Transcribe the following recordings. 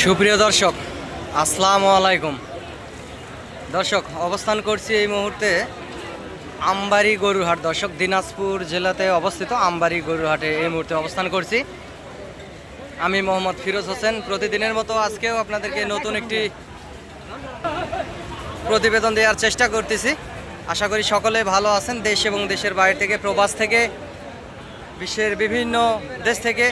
সুপ্রিয় দর্শক, আসসালামু আলাইকুম। দর্শক, অবস্থান করছি এই মুহূর্তে আমবাড়ি গরুর হাট। দর্শক, দিনাজপুর জেলাতে অবস্থিত আমবাড়ি গরুর হাটে এই মুহূর্তে অবস্থান করছি। আমি মোহাম্মদ ফিরোজ হোসেন। প্রতিদিনের মতো আজকেও আপনাদেরকে নতুন একটি প্রতিবেদন দেওয়ার চেষ্টা করতেছি। আশা করি সকলে ভালো আছেন। দেশ এবং দেশের বাইরে থেকে, প্রবাস থেকে, বিশ্বের বিভিন্ন দেশ থেকে,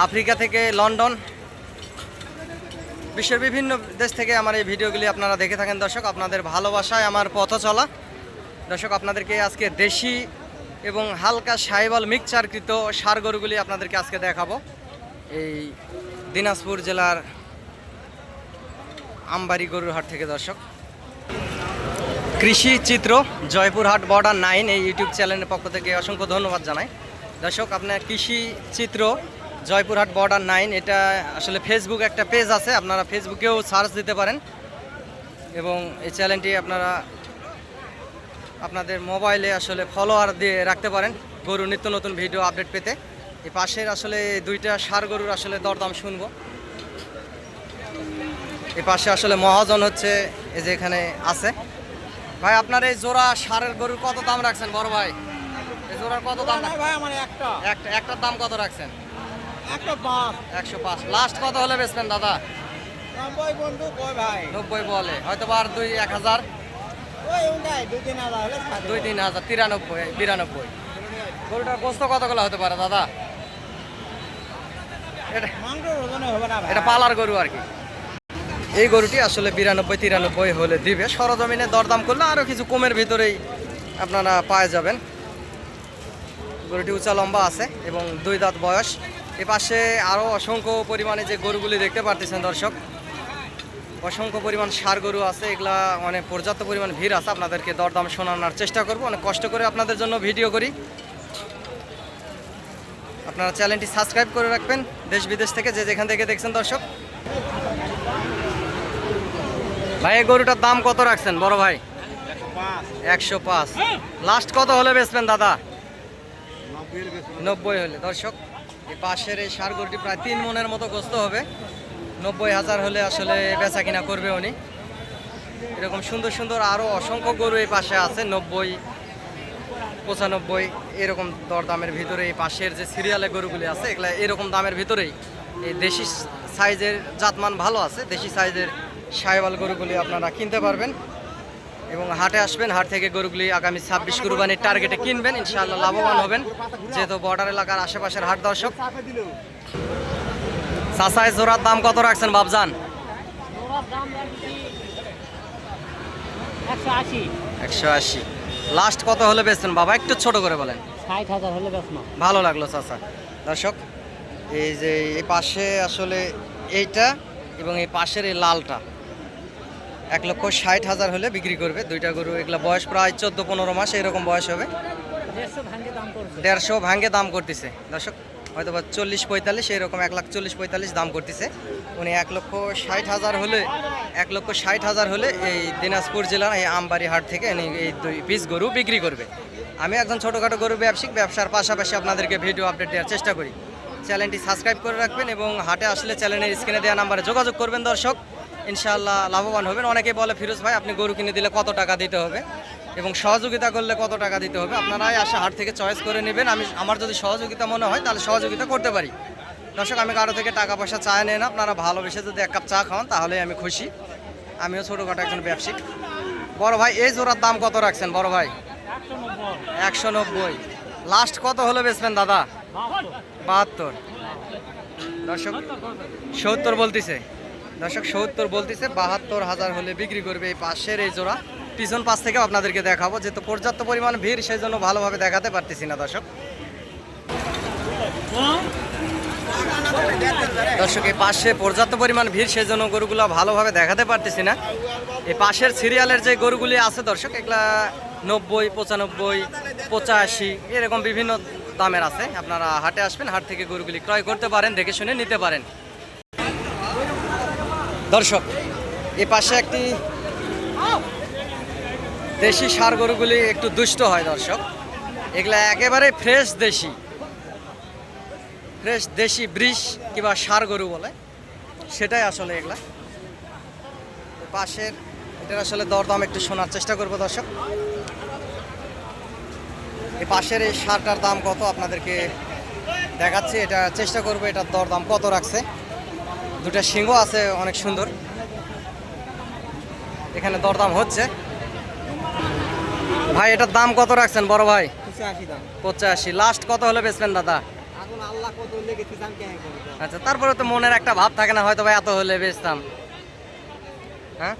আফ্রিকা থেকে, লন্ডন, বিশ্বের বিভিন্ন দেশ থেকে আমার এই ভিডিওগুলি আপনারা দেখে থাকেন। দর্শক, আপনাদের ভালোবাসায় আমার পথ চলা। দর্শক, আপনাদেরকে আজকে দেশি এবং হালকা সাইবাল মিক্সচারকৃত ষাঁড় গরুগুলি আপনাদেরকে আজকে দেখাবো এই দিনাজপুর জেলার আমবাড়ি গরুর হাট থেকে। দর্শক, কৃষি চিত্র জয়পুরহাট বর্ডার 9 এই ইউটিউব চ্যানেলের পক্ষ থেকে অসংখ্য ধন্যবাদ জানাই। দর্শক, আপনার কৃষি চিত্র জয়পুরহাট বর্ডার 9 এটা আসলে ফেসবুক একটা পেজ আছে, আপনারা ফেসবুকেও সার্চ দিতে পারেন এবং এই চ্যানেলটি আপনারা আপনাদের মোবাইলে আসলে ফলোয়ার দিয়ে রাখতে পারেন গরুর নিত্য নতুন ভিডিও আপডেট পেতে। এই পাশের আসলে দুইটা ষাঁড় গরুর আসলে দরদাম শুনবো। এই পাশে আসলে মহাজন হচ্ছে এই যে এখানে আছে। ভাই, আপনার এই জোড়া ষাঁড়ের গরুর কত দাম রাখছেন বড় ভাই? এই জোড়ার কত দাম? ভাই আমার একটার দাম কত রাখছেন? 105 লাস্ট কত হলে বেচবেন দাদা? 90 বন্ধু কই ভাই 90 বলে, হয়তো আর 2-1000, ওই উন্ডাই 2-3000 হলে ছাড় 2-3000, 93-92। গরুটার গোস্ত কতগুলো হতে পারে দাদা? এটা মাংস ওজনে হবে না ভাই। এটা পালার গরু আর কি। এই গরুটি আসলে 92-93 হলে দিবে। সরজমিনে দরদাম করলে আরও কিছু কমের ভিতরেই আপনারা পায়ে যাবেন। গরুটি উঁচা লম্বা আছে এবং 2 দাঁত বয়স। এ পাশে আরও অসংখ্য পরিমাণে যে গরুগুলি দেখতে পারতেছেন দর্শক, অসংখ্য পরিমাণ ষাঁড় গরু আছে। এগুলা অনেক পর্যাপ্ত পরিমাণ ভিড় আছে। আপনাদেরকে দরদাম শোনানোর চেষ্টা করব, অনেক কষ্ট করে আপনাদের জন্য ভিডিও করি। আপনারা চ্যানেলটি সাবস্ক্রাইব করে রাখবেন দেশ বিদেশ থেকে যে যেখান থেকে দেখছেন। দর্শক ভাই, এই গরুটার দাম কত রাখছেন বড় ভাই? 105। লাস্ট কত হলে বেচবেন দাদা? 90 হলে। দর্শক, এই পাশের এই ষাঁড় গরুটি প্রায় 3 মনের মতো গোস্ত হবে। 90,000 হলে আসলে বেচা কিনা করবে উনি। এরকম সুন্দর সুন্দর আরও অসংখ্য গরু এই পাশে আছে। 90-95 এরকম দরদামের ভিতরে এই পাশের যে সিরিয়ালে গরুগুলি আছে এগুলা এরকম দামের ভিতরেই। এই দেশি সাইজের জাতমান ভালো আছে, দেশি সাইজের সাইওয়াল গরুগুলি আপনারা কিনতে পারবেন এবং হাটে আসবেন। হাট থেকে গরুগুলি আগামী 26 কুরবানির টার্গেটে কিনবেন, ইনশাআল্লাহ লাভবান হবেন, যেহেতু বর্ডার এলাকার আশেপাশের হাট। দর্শক, চাচাই জোড়ার দাম কত রাখছেন বাবজান? 180। লাস্ট কত হলে বেচছেন বাবা? একটু ছোট করে বলেন। 60,000 হলে বেচবো। ভালো লাগলো চাচা। দর্শক, এই যে এই পাশে আসলে এইটা এবং এই পাশের এই লালটা 1,60,000 হলে বিক্রি করবে দুইটা গরু। এগুলো বয়স প্রায় 14-15 মাস এরকম বয়স হবে। 150 ভাঙ্গে দাম করতেছে দর্শক, হয়তো বা 40-45 এরকম, 1,40,45 দাম করতেছে উনি। 1,60,000 হলে 1,60,000 হলে এই দিনাজপুর জেলার এই আমবাড়ি হাট থেকে এই 2 পিস গরু বিক্রি করবে। আমি একজন ছোটোখাটো গরু ব্যবসায়িক, ব্যবসার পাশাপাশি আপনাদেরকে ভিডিও আপডেট দেওয়ার চেষ্টা করি। চ্যানেলটি সাবস্ক্রাইব করে রাখবেন এবং হাটে আসলে চ্যানেলের স্ক্রিনে দেওয়া নাম্বারে যোগাযোগ করবেন। দর্শক, ইনশাআল্লাহ লাভবান হবেন। অনেকে বলে ফিরোজ ভাই আপনি গরু কিনে দিলে কত টাকা দিতে হবে এবং সহযোগিতা করলে কত টাকা দিতে হবে। আপনারাই আসে হাট থেকে চয়েস করে নেবেন। আমার যদি সহযোগিতা মনে হয় তাহলে সহযোগিতা করতে পারি। দর্শক, আমি কারো থেকে টাকা পয়সা চাই নেই না। আপনারা ভালোবেসে যদি 1 কাপ চা খাওয়ান তাহলে আমি খুশি। আমিও ছোটোখাটো একজন ব্যবসায়িক। বড় ভাই, এই জোড়ার দাম কত রাখছেন বড় ভাই? 190। লাস্ট কত হলে বেচবেন দাদা? 72। দর্শক, 70 বলতেছে। দর্শক, 70 বলতেছে। 72,000 হলে বিক্রি করবে এই পাশের এই জোড়া। পিছন পাশ থেকেও আপনাদেরকে দেখাবো, যেহেতু পর্যাপ্ত পরিমাণ ভিড় সেই জন্য ভালোভাবে দেখাতে পারতেছি না। দর্শক, এই পাশে পর্যাপ্ত পরিমাণ ভিড় সেই জন্য গরুগুলো ভালোভাবে দেখাতে পারতেছি না। এই পাশের সিরিয়ালের যে গরুগুলি আছে দর্শক, এগুলা 90, 95, 85 এরকম বিভিন্ন দামের আছে। আপনারা হাটে আসবেন, হাট থেকে গরুগুলি ক্রয় করতে পারেন, দেখে শুনে নিতে পারেন। দর্শক, এই পাশে একটি দেশি ষাঁড় গরুগুলি একটু দুষ্ট হয় দর্শক। এগুলা একেবারে ফ্রেশ দেশি ব্রিজ কিংবা ষাঁড় গরু বলে। সেটাই আসলে এগুলা। তো পাশের এটার আসলে দরদাম একটু শোনার চেষ্টা করবো দর্শক। এই পাশের এই সারটার দাম কত আপনাদেরকে দেখাচ্ছি, এটা চেষ্টা করবো এটার দরদাম কত রাখছে। দুটা সিংহ আছে অনেক সুন্দর, এখানে দরদাম হচ্ছে। ভাই এটার দাম কত রাখছেন বড় ভাই? 85 দাম। 85। লাস্ট কত হলে বেচবেন দাদা? এখন আল্লাহ কত লেগেছে দাম কেন করবে? আচ্ছা, তারপরে তো মনের একটা ভাব থাকে না হয়তো ভাই এত হলে বেচতাম। হ্যাঁ,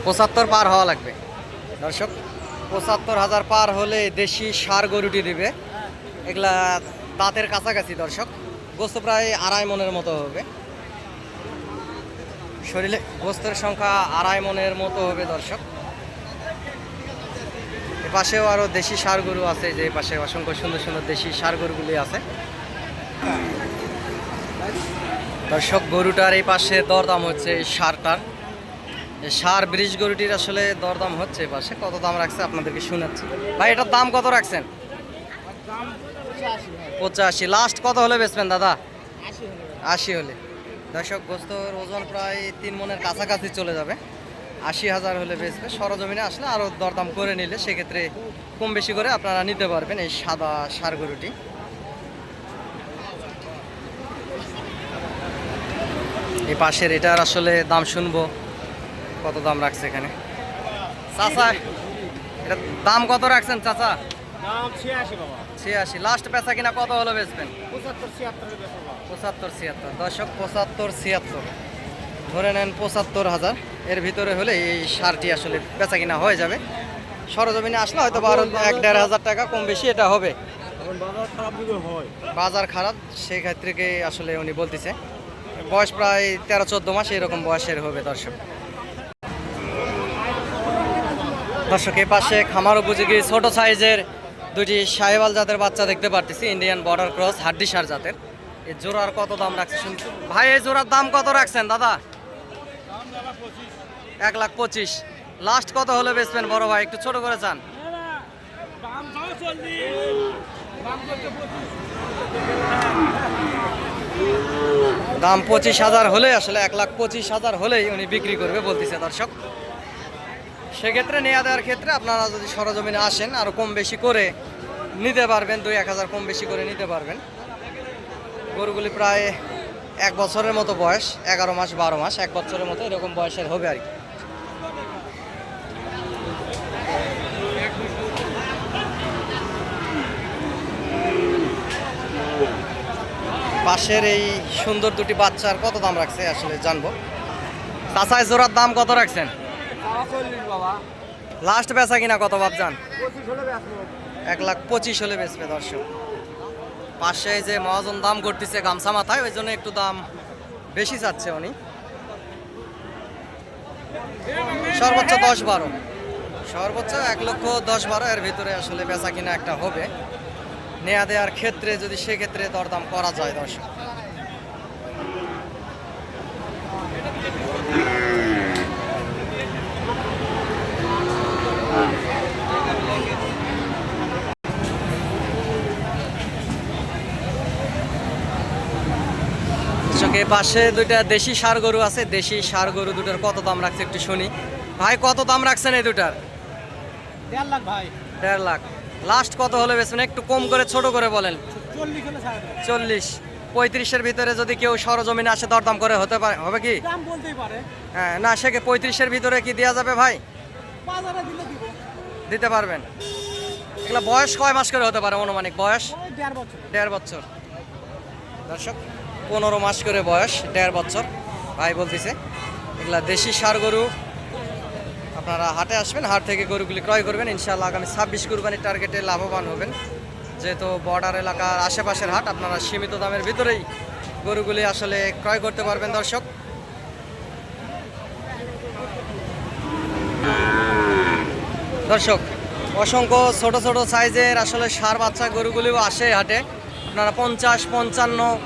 75 পার হওয়া লাগবে দর্শক। 75,000 পার হলে দেশি ষাঁড় গরুটি দিবে। এগুলা দাঁতের কাছাকাছি দর্শক, গোস্ত প্রায় 2.5 মনের মতো হবে। শরীরে গোস্তের সংখ্যা 2.5 মনের মতো হবে দর্শক। এ পাশেও আরও দেশি ষাঁড় গরু আছে, যে পাশে অসংখ্য সুন্দর সুন্দর দেশি ষাঁড় গরুগুলি আছে দর্শক। গরুটার এই পাশে দরদাম হচ্ছে এই ষাঁড়টার, এই ষাঁড় ব্রিজ গরুটির আসলে দরদাম হচ্ছে এই পাশে। কত দাম রাখছে আপনাদেরকে শোনাচ্ছি। ভাই এটার দাম কত রাখছেন? 85। লাস্ট কত হলে বেচবেন দাদা? 80 হলে। দর্শক গোস্তর ওজন প্রায় 3 মনের কাছাকাছি চলে যাবে। 80,000 হলে বেচবে। সরজমিনে আসলে আরও দরদাম করে নিলে সেক্ষেত্রে কম বেশি করে আপনারা নিতে পারবেন এই সাদা ষাঁড় গরুটি। এই পাশের এটার আসলে দাম শুনবো, কত দাম রাখছে এখানে। চাচা এটার দাম কত রাখছেন চাচা? দাম 86 বাবা। 86। লাস্ট বেচা কিনা কত হলো বেচবেন? 75-76 এর বেচা বাবা। 75-76 দর্শক, 75-76 ধরে নেন 75,000 এর ভিতরে হলে এই সারটি আসলে বেচা কিনা হয়ে যাবে। সরজমিনে আসলে হয়তো আরো 1-1.5 টাকা কম বেশি এটা হবে। এখন বাজার খারাপ দিকে হয়। বাজার খারাপ সেই ক্ষেত্রে আসলে উনি বলতেছে। বয়স প্রায় 13-14 মাস এরকম বয়সের হবে দর্শক। দর্শক এই পাশে খামার উপযোগী ছোট সাইজের দুটি সাহিওয়াল জাতের বাচ্চা দেখতে পারতেছি, ইন্ডিয়ান বর্ডার ক্রস হাড্ডি সার জাতের। এই জোড়ার কত দাম রাখছে শুনছি ভাই? এই জোড়ার দাম কত রাখছেন দাদা? 1,25,000। লাস্ট কত হলে বেচবেন বড় ভাই? একটু ছোট করে চান। দাম 25,000 হলে আসলে 1,25,000 হলেই উনি বিক্রি করবে বলতেছে দর্শক। সেক্ষেত্রে নেওয়া দেওয়ার ক্ষেত্রে আপনারা যদি সরজমিনে আসেন আরও কম বেশি করে নিতে পারবেন, 2-1,000 কম বেশি করে নিতে পারবেন। গরুগুলি প্রায় 1 বছরের মতো বয়স, 11 মাস 12 মাস 1 বছরের মতো এরকম বয়সের হবে আর কি। পাশের এই সুন্দর দুটি বাচ্চার কত দাম রাখছে আসলে জানবো। চাচাই জোড়ার দাম কত রাখছেন? 40 বাবা। লাস্ট বেচা কিনা কত ভাবছেন? 25 হলে বেচবো। 1,25,000 হলে বেচবে দর্শক। পাশে যে মহাজন দাম করতেছে গামছা মাথায়, ওই জন্য একটু দাম বেশি চাচ্ছে উনি। সর্বোচ্চ 10-12, সর্বোচ্চ 1,10,12 এর ভিতরে আসলে বেচা কিনা একটা হবে নেয়া দেওয়ার ক্ষেত্রে, যদি সেক্ষেত্রে দরদাম করা যায় দর্শক। এর পাশে দুইটা দেশি ষাঁড় গরু আছে, দেশি ষাঁড় গরু দুটার কত দাম রাখছে একটু শুনি। ভাই কত দাম রাখছেন এই দুটার? 1.5 লাখ ভাই। 1.5 লাখ। লাস্ট কত হলে বেচবেন? একটু কম করে ছোট করে বলেন। 40 হলে ছাড়া দেব। 40। 35-এর ভিতরে যদি কেউ সরজমিনে আসে দরদাম করে হতে পারে, হবে কি? দাম বলতেই পারে। হ্যাঁ, না সে 35-এর ভিতরে কি দেওয়া যাবে ভাই? বাজারে দিলে দিব। দিতে পারবেন? এগুলা বয়স কয় মাস করে হতে পারে অনুমানিক বয়স? ওই 1.5 বছর। 1.5 বছর দর্শক, 15 মাস করে বয়স, 1.5 বছর ভাই বলতেছে। এগুলা দেশি ষাঁড় গরু। আপনারা হাটে আসবেন, হাট থেকে গরুগুলি ক্রয় করবেন, ইনশাআল্লাহ আগামী 26 কুরবানির টার্গেটে লাভবান হবেন। যেহেতু বর্ডার এলাকার আশেপাশের হাট, আপনারা সীমিত দামের ভিতরেই গরুগুলি আসলে ক্রয় করতে পারবেন দর্শক। দর্শক অসংখ্য ছোট ছোট সাইজের আসলে ষাঁড় বাচ্চা গরুগুলিও আসে হাটে। আপনারা 50-55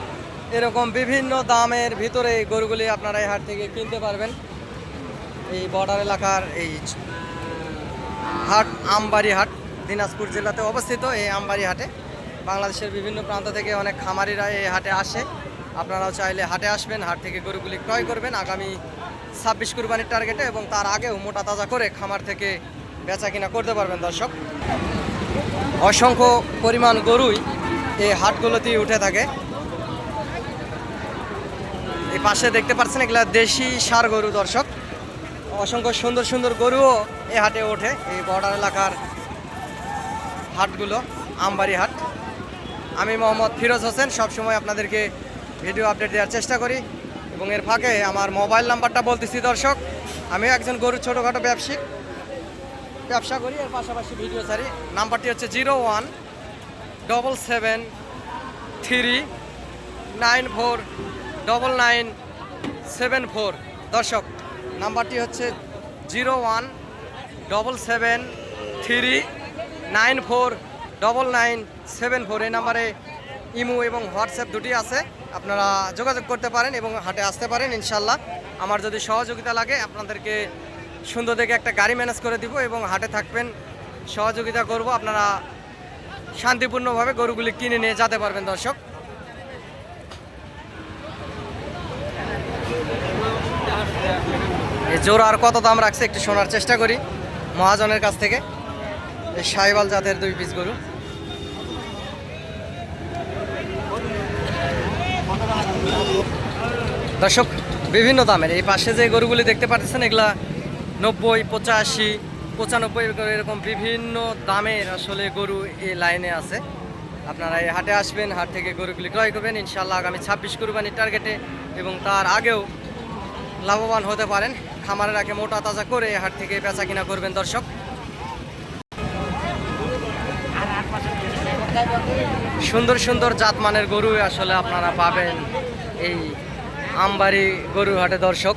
এরকম বিভিন্ন দামের ভিতরে এই গরুগুলি আপনারা এই হাট থেকে কিনতে পারবেন। এই বর্ডার এলাকার এই হাট আমবাড়ি হাট দিনাজপুর জেলাতে অবস্থিত। এই আমবাড়ি হাটে বাংলাদেশের বিভিন্ন প্রান্ত থেকে অনেক খামারিরা এই হাটে আসে আপনারাও চাইলে হাটে আসবেন, হাট থেকে গরুগুলি ক্রয় করবেন আগামী 26 কুরবানির টার্গেটে, এবং তার আগেও মোটা তাজা করে খামার থেকে বেচা কিনা করতে পারবেন দর্শক। অসংখ্য পরিমাণ গরুই এই হাটগুলোতেই উঠে থাকে। এই পাশে দেখতে পাচ্ছেন এগুলা দেশি ষাঁড় গরু দর্শক। অসংখ্য সুন্দর সুন্দর গরুও এই হাটে ওঠে, এই বর্ডার এলাকার হাটগুলো, আমবাড়ি হাট। আমি মোহাম্মদ ফিরোজ হোসেন, সবসময় আপনাদেরকে ভিডিও আপডেট দেওয়ার চেষ্টা করি, এবং এর ফাঁকে আমার মোবাইল নাম্বারটা বলতেছি দর্শক। আমিও একজন গরুর ছোটোখাটো ব্যবসা করি, এর পাশাপাশি ভিডিও ছাড়ি। নাম্বারটি হচ্ছে 017739499974 দর্শক। নাম্বারটি হচ্ছে 017739499974। এই নাম্বারে ইমো এবং হোয়াটসঅ্যাপ দুটি আছে, আপনারা যোগাযোগ করতে পারেন এবং হাটে আসতে পারেন ইনশাল্লাহ। আমার যদি সহযোগিতা লাগে আপনাদেরকে সুন্দর দেখে একটা গাড়ি ম্যানেজ করে দিব এবং হাটে থাকবেন, সহযোগিতা করব, আপনারা শান্তিপূর্ণভাবে গরুগুলি কিনে নিয়ে যেতে পারবেন দর্শক। এই জোড়া আর কত দাম রাখছে একটু শোনার চেষ্টা করি মহাজনের কাছ থেকে। এই সাইবাল জাতের 2 পিস গরু। দর্শক বিভিন্ন দামের এই পাশে যে গরুগুলি দেখতে পাচ্ছেন এগুলা 90, 85, 95 এরকম বিভিন্ন দামের আসলে গরু এই লাইনে আছে। আপনারা এই হাটে আসবেন, হাট থেকে গরুগুলি ক্রয় করবেন ইনশাল্লাহ আগামী 26 কুরবানির টার্গেটে, এবং তার আগেও লাভবান হতে পারেন। খামারের আগে মোটা তাজা করে এই হাট থেকে বেচা কিনা করবেন দর্শক। সুন্দর সুন্দর জাতমানের গরু আসলে আপনারা পাবেন এই আমবাড়ি গরুর হাটে দর্শক।